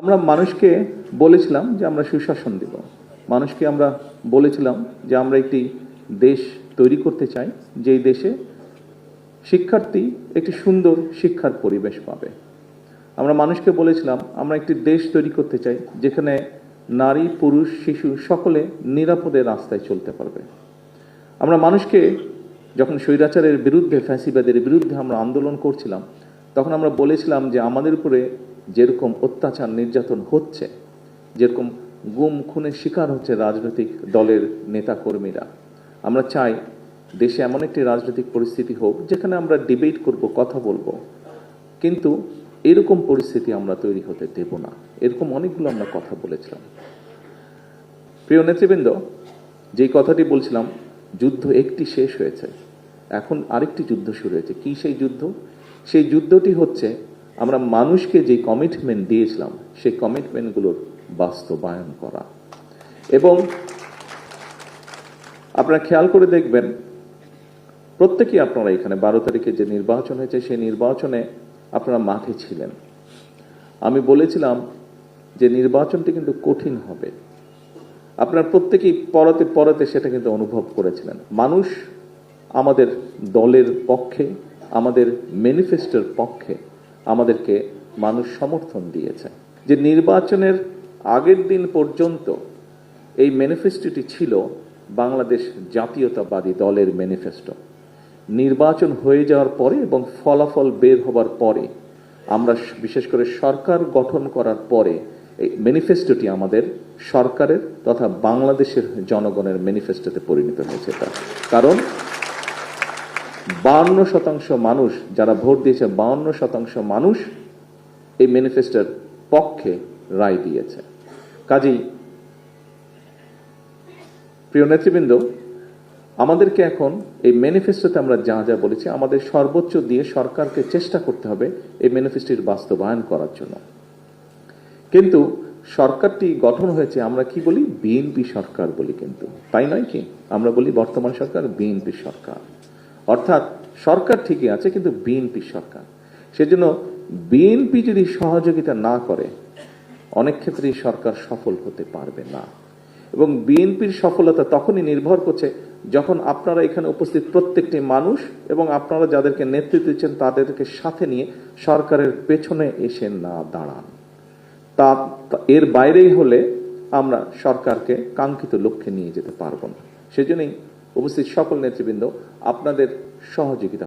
আমরা মানুষকে বলেছিলাম যে আমরা সুশাসন দেব, মানুষকে আমরা বলেছিলাম যে আমরা একটি দেশ তৈরি করতে চাই যেই দেশে শিক্ষার্থী একটি সুন্দর শিক্ষার পরিবেশ পাবে। আমরা মানুষকে বলেছিলাম আমরা একটি দেশ তৈরি করতে চাই যেখানে নারী পুরুষ শিশু সকলে নিরাপদে রাস্তায় চলতে পারবে। আমরা মানুষকে যখন স্বৈরাচারের বিরুদ্ধে ফ্যাসিবাদের বিরুদ্ধে আমরা আন্দোলন করছিলাম তখন আমরা বলেছিলাম যে আমাদের উপরে যেরকম অত্যাচার নির্যাতন হচ্ছে, যেরকম গুম খুনের শিকার হচ্ছে রাজনৈতিক দলের নেতাকর্মীরা, আমরা চাই দেশে এমন একটি রাজনৈতিক পরিস্থিতি হোক যেখানে আমরা ডিবেট করব, কথা বলবো, কিন্তু এরকম পরিস্থিতি আমরা তৈরি হতে দেব না। এরকম অনেকগুলো আমরা কথা বলেছিলাম। প্রিয় নেতৃবৃন্দ, যেই কথাটি বলছিলাম, যুদ্ধ একটি শেষ হয়েছে, এখন আরেকটি যুদ্ধ শুরু হয়েছে। কি সেই যুদ্ধ? সেই যুদ্ধটি হচ্ছে আমরা মানুষকে যে কমিটমেন্ট দিয়েছিলাম সেই কমিটমেন্টগুলোর বাস্তবায়ন করা। এবং আপনারা খেয়াল করে দেখবেন, প্রত্যেকেই আপনারা এখানে 12 তারিখে যে নির্বাচন হয়েছে সেই নির্বাচনে আপনারা মাঠে ছিলেন। আমি বলেছিলাম যে নির্বাচনটি কিন্তু কঠিন হবে। আপনারা প্রত্যেকেই পরতে পরতে সেটা কিন্তু অনুভব করেছিলেন। মানুষ আমাদের দলের পক্ষে, আমাদের ম্যানিফেস্টোর পক্ষে আমাদেরকে মানুষ সমর্থন দিয়েছে। যে নির্বাচনের আগের দিন পর্যন্ত এই ম্যানিফেস্টোটি ছিল বাংলাদেশ জাতীয়তাবাদী দলের ম্যানিফেস্টো। নির্বাচন হয়ে যাওয়ার পরে এবং ফলাফল বের হবার পরে, আমরা বিশেষ করে সরকার গঠন করার পরে এই ম্যানিফেস্টোটি আমাদের সরকারের তথা বাংলাদেশের জনগণের ম্যানিফেস্টোতে পরিণত হয়েছে। কারণ 52% মানুষ যারা ভোট দিয়েছে, 52% মানুষ এই ম্যানিফেস্টোর পক্ষে রায় দিয়েছে। কাজেই প্রিয় নেতৃবৃন্দ, আমাদেরকে এখন এই ম্যানিফেস্টোতে আমরা যা যা বলেছি আমাদের সর্বোচ্চ দিয়ে সরকারকে চেষ্টা করতে হবে এই ম্যানিফেস্টোর বাস্তবায়ন করার জন্য। কিন্তু সরকারটি গঠন হয়েছে, আমরা কি বলি, বিএনপি সরকার বলি, কিন্তু তাই নয় কি? আমরা বলি বর্তমান সরকার বিএনপি সরকার, অর্থাৎ সরকার ঠিকই আছে কিন্তু বিএনপি সরকার। সেজন্য বিএনপি যদি সহযোগিতা না করে অনেক ক্ষেত্রেই সরকার সফল হতে পারবে না। এবং বিএনপির সফলতা তখনই নির্ভর করছে যখন আপনারা এখানে উপস্থিত প্রত্যেকটি মানুষ এবং আপনারা যাদেরকে নেতৃত্ব দিচ্ছেন তাদেরকে সাথে নিয়ে সরকারের পেছনে এসে না দাঁড়ান। তা এর বাইরেই হলে আমরা সরকারকে কাঙ্ক্ষিত লক্ষ্যে নিয়ে যেতে পারবো না। সেজন্যই উপস্থিত সকল নেতৃবৃন্দ আপনাদের সহযোগিতা